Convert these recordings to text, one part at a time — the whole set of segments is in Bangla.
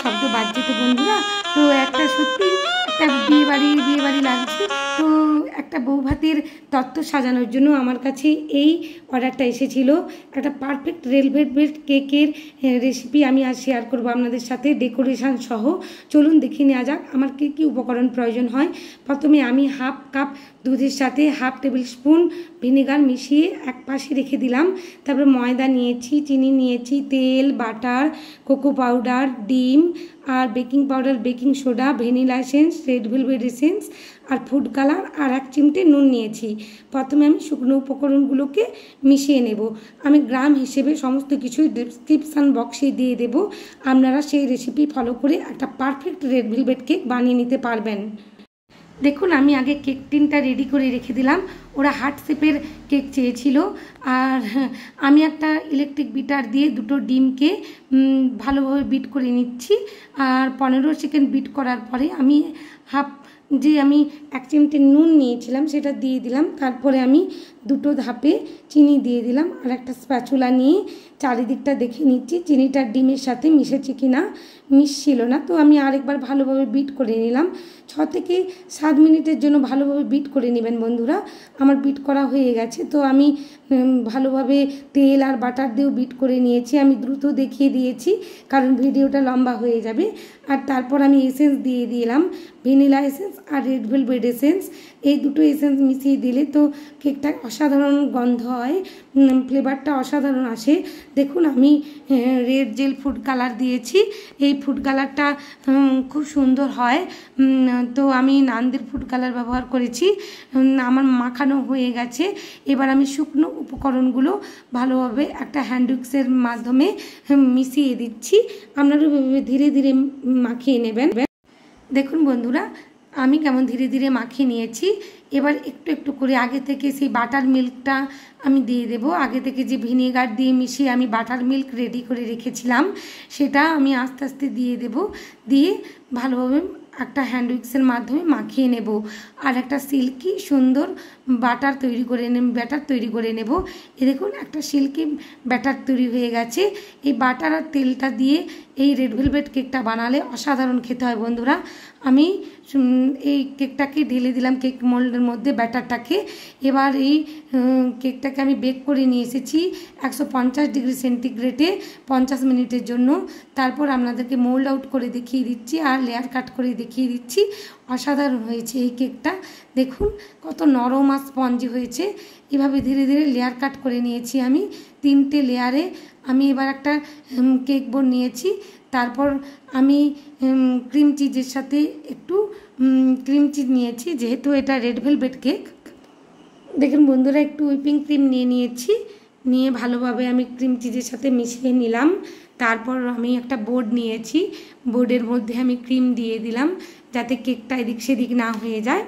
শব্দ বাজছে তো বন্ধুরা। তো একটা সত্যি একটা বিয়ে বাড়ি লাগছে। তো একটা বৌভাতের তত্ত্ব সাজানোর জন্য আমার কাছে এই অর্ডারটা এসেছিল। একটা পারফেক্ট রেডভেলভেট কেকের রেসিপি আমি আজ শেয়ার করবো আপনাদের সাথে, ডেকোরেশন সহ। চলুন দেখে নেওয়া যাক আমার কী কী উপকরণ প্রয়োজন হয়। প্রথমে আমি হাফ কাপ দুধের সাথে হাফ টেবিল স্পুন ভিনেগার মিশিয়ে এক পাশে রেখে দিলাম। তারপরে ময়দা নিয়েছি, চিনি নিয়েছি, তেল, বাটার, কোকো পাউডার, ডিম আর baking powder, baking soda, vanilla essence, red velvet essence আর ফুড কালার আর 1 চিমটে নুন নিয়েছি। প্রথমে আমি শুকনো উপকরণগুলোকে মিশিয়ে নেব। আমি গ্রাম হিসেবে সমস্ত কিছুই ডেসক্রিপশান বক্সে দিয়ে দেব। আপনারা সেই রেসিপি ফলো করে একটা পারফেক্ট রেড ভেলভেট কেক বানিয়ে নিতে পারবেন। দেখুন আমি আগে কেক টিনটা রেডি করে রেখে দিলাম। ওরা হার্ট শেপের কেক চেয়েছিল। আর আমি একটা ইলেকট্রিক বিটার দিয়ে দুটো ডিমকে ভালোভাবে বিট করে নিচ্ছি। আর 15 সেকেন্ড বিট করার পরে আমি আমি 1 চিমটে নুন নিয়েছিলাম সেটা দিয়ে দিলাম। তারপরে আমি দুটো ধাপে চিনি দিয়ে দিলাম আর একটা স্প্যাচুলা নিয়ে চারিদিকটা দেখে নিচ্ছি চিনিটা ডিমের সাথে মিশেছে কি না। মিশছিল না, তো আমি আরেকবার ভালোভাবে বিট করে নিলাম। 6 থেকে 7 মিনিটের জন্য ভালোভাবে বিট করে নেবেন বন্ধুরা। আমার বিট করা হয়ে গেছে, তো আমি ভালোভাবে তেল আর বাটার দিয়েও বিট করে নিয়েছি। আমি দ্রুত দেখিয়ে দিয়েছি কারণ ভিডিওটা লম্বা হয়ে যাবে। আর তারপর আমি এসেন্স দিয়ে দিলাম, ভ্যানিলা এসেন্স আর রেড ভেলভেট এসেন্স। এই দুটো এসেন্স মিশিয়ে দিলে তো কেকটা অসাধারণ গন্ধ হয়, ফ্লেভারটা অসাধারণ আসে। দেখুন আমি রেড জেল ফুড কালার দিয়েছি। এই ফুড কালারটা খুব সুন্দর হয়। তো আমি নান্দের ফুড কালার ব্যবহার করেছি। আমার মাখানো হয়ে গেছে। এবার আমি শুকনো উপকরণগুলো ভালোভাবে একটা হ্যান্ড উইক্সের মাধ্যমে মিশিয়ে দিচ্ছি। আপনারা ধীরে ধীরে মাখিয়ে নেবেন। দেখুন বন্ধুরা আমি কেমন ধীরে ধীরে মাখিয়ে নিয়েছি। এবার একটু একটু করে আগে থেকে সেই বাটার মিল্কটা আমি দিয়ে দেবো। আগে থেকে যে ভিনেগার দিয়ে মিশিয়ে আমি বাটার মিল্ক রেডি করে রেখেছিলাম সেটা আমি আস্তে আস্তে দিয়ে দেব। দিয়ে ভালোভাবে একটা হ্যান্ড উইক্সের মাধ্যমে মাখিয়ে নেব। আর একটা সিল্কি সুন্দর ব্যাটার তৈরি করে নেব। এ দেখুন একটা সিল্কি ব্যাটার তৈরি হয়ে গেছে। এই বাটার আর তেলটা দিয়ে এই রেড ভেলভেট কেকটা বানালে অসাধারণ খেতে হয় বন্ধুরা। আমি এই কেকটাকে ঢেলে দিলাম কেক মোল্ডের মধ্যে ব্যাটারটাকে। এবার এই কেকটাকে আমি বেক করে নিয়ে এসেছি 150 ডিগ্রি সেন্টিগ্রেডে 50 মিনিটের জন্য। তারপর আপনাদেরকে মোল্ড আউট করে দেখিয়ে দিচ্ছি আর লেয়ার কাট করে দেখিয়ে দিচ্ছি। অসাধারণ হয়েছে এই কেকটা। দেখুন কত নরম আর স্পঞ্জি হয়েছে। এভাবে ধীরে ধীরে লেয়ার কাট করে নিয়েছি আমি 3টে লেয়ারে। আমি এবার একটা কেক বোর্ড নিয়েছি। তারপর আমি ক্রিম চিজের সাথে একটু ক্রিম চিজ নিয়েছি যেহেতু এটা রেড ভেলভেট কেক। দেখুন বন্ধুরা একটু হুইপিং ক্রিম নিয়েছি। নিয়ে ভালোভাবে আমি ক্রিম চিজের সাথে মিশিয়ে নিলাম। তারপর আমি একটা বোর্ড নিয়েছি, বোর্ডের মধ্যে আমি ক্রিম দিয়ে দিলাম যাতে কেকটা এদিক সেদিক না হয়ে যায়।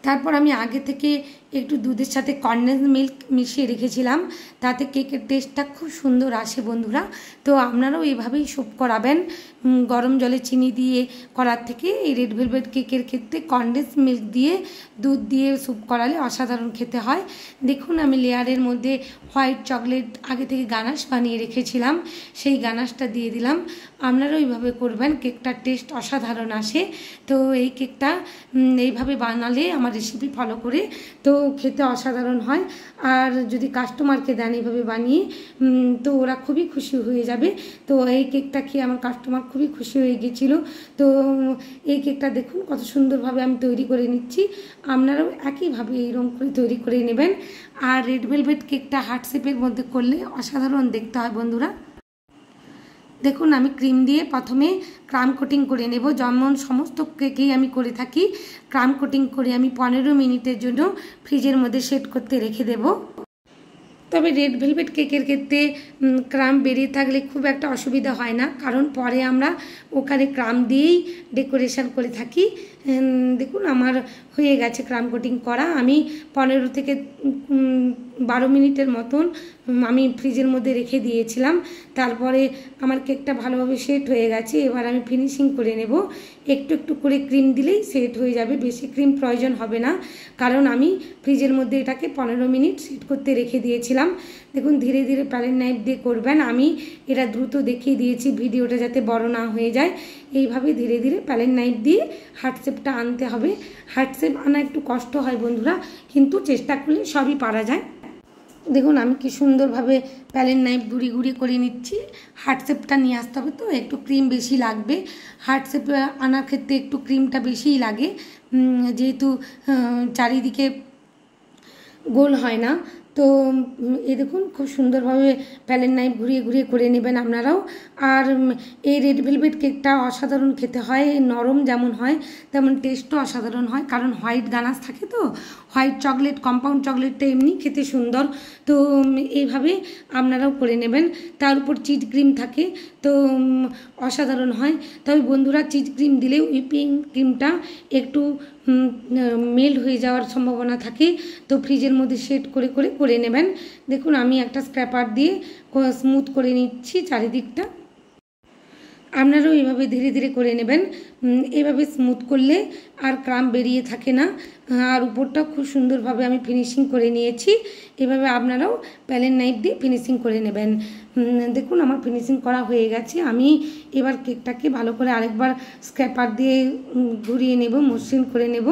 তারপর আমি আগে থেকে একটু দুধের সাথে কনডেন্স মিল্ক মিশিয়ে রেখেছিলাম, তাতে কেকের টেস্টটা খুব সুন্দর আসে বন্ধুরা। তো আপনারাও এইভাবেই স্যুপ করাবেন। গরম জলে চিনি দিয়ে করার থেকে এই রেড ভেলভেট কেকের ক্ষেত্রে কনডেন্স মিল্ক দিয়ে দুধ দিয়ে স্যুপ করালে অসাধারণ খেতে হয়। দেখুন আমি লেয়ারের মধ্যে হোয়াইট চকলেট আগে থেকে গানাশ বানিয়ে রেখেছিলাম, সেই গানাশটা দিয়ে দিলাম। আপনারাও এইভাবে করবেন, কেকটার টেস্ট অসাধারণ আসে। তো এই কেকটা এইভাবে বানালে আমার রেসিপি ফলো করে তো খেতে অসাধারণ হয়। আর যদি কাস্টমারকে দেন এইভাবে বানিয়ে তো ওরা খুবই খুশি হয়ে যাবে। তো এই কেকটা খেয়ে আমার কাস্টমার খুবই খুশি হয়ে গেছিলো। তো এই কেকটা দেখুন কত সুন্দরভাবে আমি তৈরি করে নিচ্ছি। আপনারাও একইভাবে এইরকম করে তৈরি করে নেবেন। আর রেড ভেলভেট কেকটা হার্ট শেপের মধ্যে করলে অসাধারণ দেখতে হয় বন্ধুরা। দেখুন আমি ক্রিম দিয়ে প্রথমে ক্রাম কোটিং করে নেব, যেমন সমস্ত কেকেই আমি করে থাকি। ক্রাম কোটিং করে আমি 15 মিনিটের জন্য ফ্রিজের মধ্যে সেট করতে রেখে দেব। তবে রেড ভেলভেট কেকের ক্ষেত্রে ক্রাম বেরিয়ে থাকলে খুব একটা অসুবিধা হয় না, কারণ পরে আমরা ওখানে ক্রাম দিয়েই ডেকোরেশন করে থাকি। দেখুন আমার হয়ে গেছে ক্রাম কোটিং করা। আমি 15 থেকে 12 মিনিটের মতন আমি ফ্রিজের মধ্যে রেখে দিয়েছিলাম। তারপরে আমার কেকটা ভালোভাবে সেট হয়ে গেছে। এবার আমি ফিনিশিং করে নেব। একটু একটু করে ক্রিম দিলেই সেট হয়ে যাবে, বেশি ক্রিম প্রয়োজন হবে না, কারণ আমি ফ্রিজের মধ্যে এটাকে 15 মিনিট সেট করতে রেখে দিয়েছিলাম। দেখুন ধীরে ধীরে প্যালেট নাইফ দিয়ে করবেন। আমি এটা দ্রুত দেখিয়ে দিয়েছি ভিডিওটা যাতে বড় না হয়ে যায়। এইভাবে ধীরে ধীরে প্যালেট নাইফ দিয়ে হার্ট শেপটা আনতে হবে। হার্ট শেপ আনা একটু কষ্ট হয় বন্ধুরা, কিন্তু চেষ্টা করলে সবই পারা যায়। দেখুন আমি কি সুন্দরভাবে প্যালেট নাইফ গুঁড়ি গুঁড়ি করে নিচ্ছি। হার্ট শেপটা নিয়ে আসতে হবে, তো একটু ক্রিম বেশি লাগবে। হার্ট শেপ আনার ক্ষেত্রে একটু ক্রিমটা বেশিই লাগে, যেহেতু চারিদিকে গোল হয় না। তো এই দেখুন খুব সুন্দরভাবে প্যালেট নাইফ ঘুরিয়ে ঘুরিয়ে করে নেবেন আপনারাও। আর এই রেড ভেলভেট কেকটা অসাধারণ খেতে হয়, নরম যেমন হয় তেমন টেস্টও অসাধারণ হয়, কারণ হোয়াইট গানাশ থাকে, তো হোয়াইট চকলেট, কম্পাউন্ড চকলেটটা এমনি খেতে সুন্দর। তো এইভাবে আপনারাও করে নেবেন। তার উপর চিজ ক্রিম থাকে, তো অসাধারণ হয়। তবে বন্ধুরা চিজ ক্রিম দিলেও হুইপিং ক্রিমটা একটু মেল্ট হয়ে যাওয়ার সম্ভাবনা থাকে, তো ফ্রিজের মধ্যে সেট করে করে করে নেবেন। দেখুন আমি একটা স্ক্র্যাপার দিয়ে স্মুথ করে নিচ্ছি চারিদিকটা। আপনারাও এইভাবে ধীরে ধীরে করে নেবেন। এভাবে স্মুথ করলে আর ক্রাম বেরিয়ে থাকে না, আর উপরটাও খুব সুন্দরভাবে আমি ফিনিশিং করে নিয়েছি। এভাবে আপনারাও প্যালেট নাইফ দিয়ে ফিনিশিং করে নেবেন। দেখুন আমার ফিনিশিং করা হয়ে গেছে। আমি এবার কেকটাকে ভালো করে আরেকবার স্ক্র্যাপার দিয়ে ঘুরিয়ে নেব, মসৃণ করে নেব।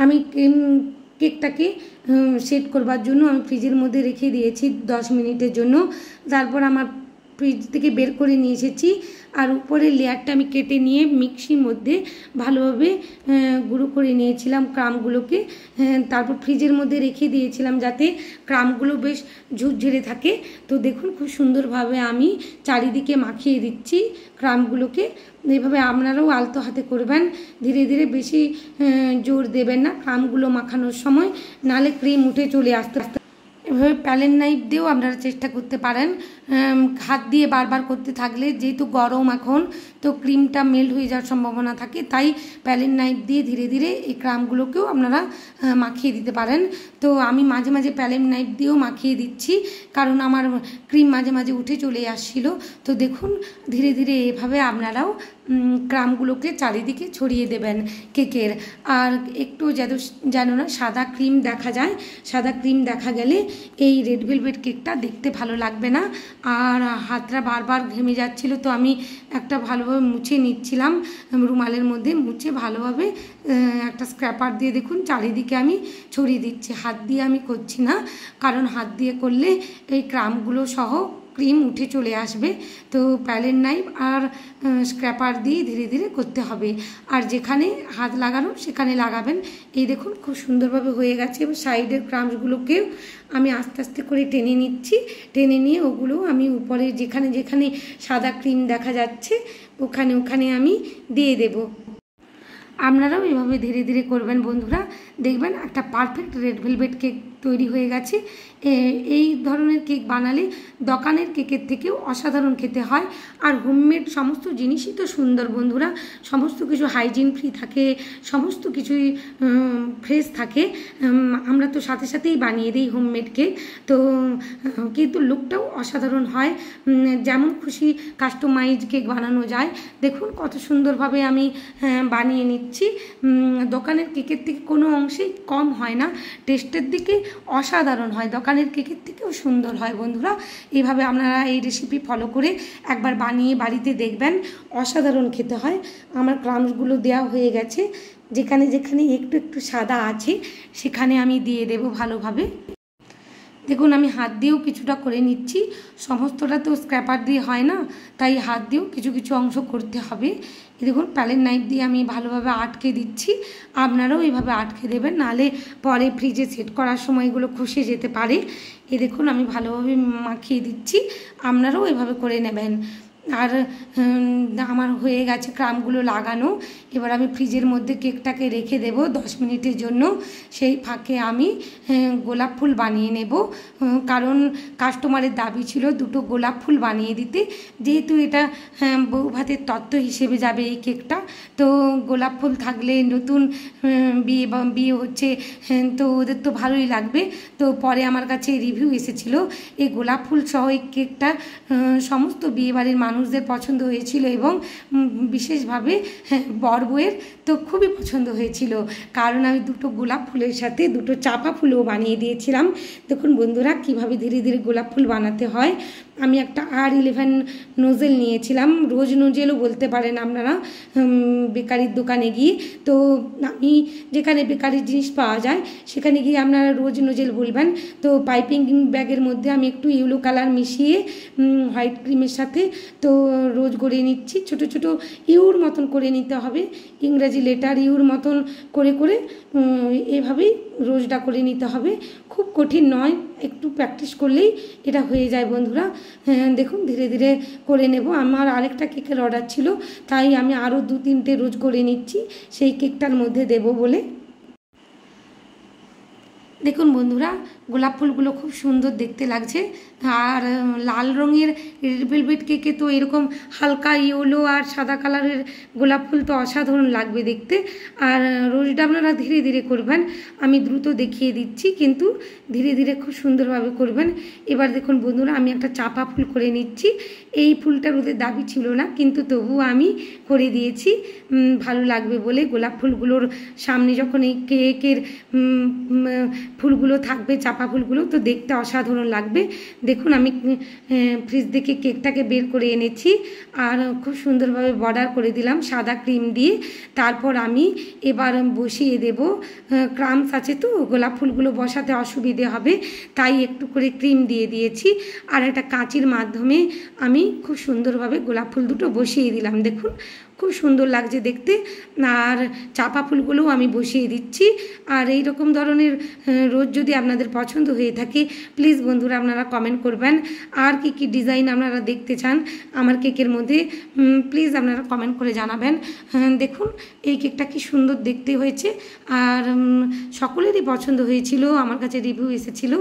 আমি কেকটাকে সেট করবার জন্য আমি ফ্রিজের মধ্যে রেখে দিয়েছি 10 মিনিটের জন্য। তারপর আমার ফ্রিজ থেকে বের করে নিয়ে এসেছি, আর উপরের লেয়ারটা আমি কেটে নিয়ে মিক্সির মধ্যে ভালোভাবে গুঁড়ো করে নিয়েছিলাম ক্রামগুলোকে। তারপর ফ্রিজের মধ্যে রেখে দিয়েছিলাম যাতে ক্রামগুলো বেশ ঝুরঝুরে থাকে। তো দেখুন খুব সুন্দরভাবে আমি চারিদিকে মাখিয়ে দিচ্ছি ক্রামগুলোকে। এইভাবে আপনারাও আলতো হাতে করবেন, ধীরে ধীরে, বেশি জোর দেবেন না ক্রামগুলো মাখানোর সময়, নাহলে ক্রিম উঠে চলে আসতে। এভাবে প্যালেট নাইফ দিয়েও আপনারা চেষ্টা করতে পারেন। হাত দিয়ে বারবার করতে থাকলে, যেহেতু গরম এখন, তো ক্রিমটা মেল্ট হয়ে যাওয়ার সম্ভাবনা থাকে, তাই প্যালেট নাইফ দিয়ে ধীরে ধীরে এই ক্রামগুলোকেও আপনারা মাখিয়ে দিতে পারেন। তো আমি মাঝে মাঝে প্যালেট নাইফ দিয়েও মাখিয়ে দিচ্ছি, কারণ আমার ক্রিম মাঝে মাঝে উঠে চলে আসছিল। তো দেখুন ধীরে ধীরে এভাবে আপনারাও ক্রামগুলোকে চারিদিকে ছড়িয়ে দেবেন কেকের। আর একটু যেন না সাদা ক্রিম দেখা যায়, সাদা ক্রিম দেখা গেলে এই রেড ভেলভেট কেকটা দেখতে ভালো লাগবে না। আর হাতটা বারবার ঘেমে যাচ্ছিল, তো আমি একটা ভালোভাবে মুছে নিচ্ছিলাম, রুমালের মধ্যে মুছে ভালোভাবে একটা স্ক্র্যাপার দিয়ে দেখুন চারিদিকে আমি ছড়িয়ে দিচ্ছি। হাত দিয়ে আমি করছি না, কারণ হাত দিয়ে করলে এই ক্রামগুলো সহ ক্রিম উঠে চলে আসবে। তো প্যালেট নাইফ আর স্ক্র্যাপার দিয়ে ধীরে ধীরে করতে হবে, আর যেখানে হাত লাগানো সেখানে লাগাবেন। এই দেখুন খুব সুন্দরভাবে হয়ে গেছে। এবং সাইডের ক্রামসগুলোকেও আমি আস্তে আস্তে করে টেনে নিচ্ছি, টেনে নিয়ে ওগুলো আমি উপরে যেখানে যেখানে সাদা ক্রিম দেখা যাচ্ছে ওখানে ওখানে আমি দিয়ে দেব। আপনারাও এভাবে ধীরে ধীরে করবেন বন্ধুরা, দেখবেন একটা পারফেক্ট রেড ভেলভেট কেক তৈরি হয়ে গেছে। এই ধরনের কেক বানালে দোকানের কেকের থেকেও অসাধারণ খেতে হয়। আর হোমমেড সমস্ত জিনিসই তো সুন্দর বন্ধুরা, সমস্ত কিছু হাইজিন ফ্রি থাকে, সমস্ত কিছুই ফ্রেশ থাকে। আমরা তো সাথে সাথেই বানিয়ে দিই হোমমেড কেক, তো কিন্তু লুকটাও অসাধারণ হয়। যেমন খুশি কাস্টমাইজ কেক বানানো যায়। দেখুন কত সুন্দরভাবে আমি বানিয়ে নিচ্ছি। দোকানের কেকের থেকে কোনো অংশেই কম হয় না, টেস্টের দিকে অসাধারণ হয়, দোকানের কেকের থেকেও সুন্দর হয় বন্ধুরা। এইভাবে আপনারা এই রেসিপি ফলো করে একবার বানিয়ে বাড়িতে দেখবেন, অসাধারণ খেতে হয়। আমার ক্রামসগুলো দেওয়া হয়ে গেছে, যেখানে যেখানে একটু একটু সাদা আছে সেখানে আমি দিয়ে দেব ভালোভাবে। দেখুন আমি হাত দিয়েও কিছুটা করে নিচ্ছি, সমস্তটা তো স্ক্র্যাপার দিয়ে হয় না, তাই হাত দিয়েও কিছু কিছু অংশ করতে হবে। দেখুন প্যালেট নাইফ দিয়ে আমি ভালোভাবে আটকে দিচ্ছি, আপনারাও এইভাবে আটকে দেবেন, নাহলে পরে ফ্রিজে সেট করার সময় এগুলো খসে যেতে পারে। দেখুন আমি ভালোভাবে মাখিয়ে দিচ্ছি, আপনারাও এভাবে করে নেবেন। আর আমার হয়ে গেছে ক্রামগুলো লাগানো। এবার আমি ফ্রিজের মধ্যে কেকটাকে রেখে দেব 10 মিনিটের জন্য। সেই ফাঁকে আমি গোলাপ ফুল বানিয়ে নেব, কারণ কাস্টমারের দাবি ছিল দুটো গোলাপ ফুল বানিয়ে দিতে। যেহেতু এটা বউ ভাতের তত্ত্ব হিসেবে যাবে এই কেকটা, তো গোলাপ ফুল থাকলে নতুন বিয়ে হচ্ছে, তো ওদের তো ভালোই লাগবে। তো পরে আমার কাছে রিভিউ এসেছিল এই গোলাপ ফুল সহ এই কেকটা সমস্ত বিয়েবাড়ির মানুষদের পছন্দ হয়েছিল এবং বিশেষভাবে বর বউয়ের তো খুবই পছন্দ হয়েছিল, কারণ আমি দুটো গোলাপ ফুলের সাথে দুটো চাপা ফুলও বানিয়ে দিয়েছিলাম। দেখুন বন্ধুরা কীভাবে ধীরে ধীরে গোলাপ ফুল বানাতে হয়। আমি একটা R11 নোজেল নিয়েছিলাম, রোজ নোজেলও বলতে পারেন আপনারা বেকারির দোকানে গিয়ে। তো আমি যেখানে বেকারির জিনিস পাওয়া যায় সেখানে গিয়ে আপনারা রোজ নোজেল বলবেন। তো পাইপিং ব্যাগের মধ্যে আমি একটু ইয়েলো কালার মিশিয়ে হোয়াইট ক্রিমের সাথে তো রোজ গড়িয়ে নিচ্ছি। ছোট ছোট ইউর মতন করে নিতে হবে, ইংরাজি লেটার ইউর মতন করে করে এভাবেই রোজটা করে নিতে হবে। খুব কঠিন নয়, একটু প্র্যাকটিস করলেই এটা হয়ে যায় বন্ধুরা। দেখুন ধীরে ধীরে করে নেব। আমার আরেকটা কেকের অর্ডার ছিল, তাই আমি আরও 2-3টে রোজ করে নিচ্ছি সেই কেকটার মধ্যে দেব বলে। দেখুন বন্ধুরা গোলাপ ফুলগুলো খুব সুন্দর দেখতে লাগছে। আর লাল রঙের রেড ভেলভেট কেকে তো এরকম হালকা ইয়েলো আর সাদা কালারের গোলাপ ফুল তো অসাধারণ লাগবে দেখতে। আর রোজটা আপনারা ধীরে ধীরে করবেন, আমি দ্রুত দেখিয়ে দিচ্ছি, কিন্তু ধীরে ধীরে খুব সুন্দরভাবে করবেন। এবার দেখুন বন্ধুরা আমি একটা চাপা ফুল করে নিচ্ছি। এই ফুলটার ওদের দাবি ছিল না, কিন্তু তবুও আমি করে দিয়েছি ভালো লাগবে বলে। গোলাপ ফুলগুলোর সামনে যখন এই কেকের ফুলগুলো থাকবে, চাপা ফুলগুলো, তো দেখতে অসাধারণ লাগবে। দেখুন আমি ফ্রিজ থেকে কেকটাকে বের করে এনেছি আর খুব সুন্দরভাবে বর্ডার করে দিলাম সাদা ক্রিম দিয়ে। তারপর আমি এবার বসিয়ে দেব। ক্রামস আছে তো গোলাপ ফুলগুলো বসাতে অসুবিধে হবে, তাই একটু করে ক্রিম দিয়ে দিয়েছি। আর একটা কাঁচির মাধ্যমে আমি খুব সুন্দরভাবে গোলাপ ফুল দুটো বসিয়ে দিলাম। দেখুন খুব সুন্দর লাগছে দেখতে। আর চাপা ফুলগুলোও আমি বসিয়ে দিচ্ছি। আর এই রকম ধরনের রোজ যদি আপনাদের পছন্দ হয়ে থাকে প্লিজ বন্ধুরা আপনারা কমেন্ট করবেন। আর কি কি ডিজাইন আপনারা দেখতে চান আমার কেকের মধ্যে প্লিজ আপনারা কমেন্ট করে জানাবেন। দেখুন এই কেকটা কি সুন্দর দেখতে হয়েছে আর সকলেরই পছন্দ হয়েছিল, আমার কাছে রিভিউ এসেছিল।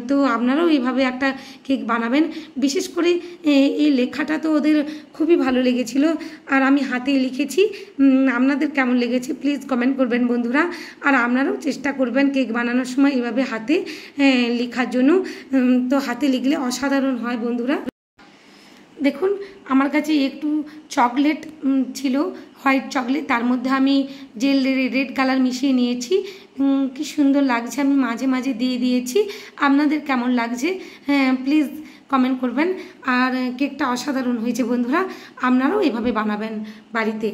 তো আপনারাও এইভাবে একটা কেক বানাবেন। বিশেষ করে এই লেখাটা তো ওদের খুবই ভালো লেগেছিল, আর আমি হাতে লিখেছি। আপনাদের কেমন লেগেছে প্লিজ কমেন্ট করবেন বন্ধুরা। আর আপনারাও চেষ্টা করবেন কেক বানানোর সময় এভাবে হাতে লেখার জন্য, তো হাতে লিখলে অসাধারণ হয় বন্ধুরা। দেখুন আমার কাছে একটু চকলেট ছিল, হোয়াইট চকলেট, তার মধ্যে আমি জেল রেড কালার মিশিয়ে নিয়েছি। কি সুন্দর লাগছে, আমি মাঝে মাঝে দিয়ে দিয়েছি। আপনাদের কেমন লাগছে প্লিজ কমেন্ট করবেন। আর কেকটা অসাধারণ হয়েছে বন্ধুরা, আপনারাও এভাবে বানাবেন বাড়িতে।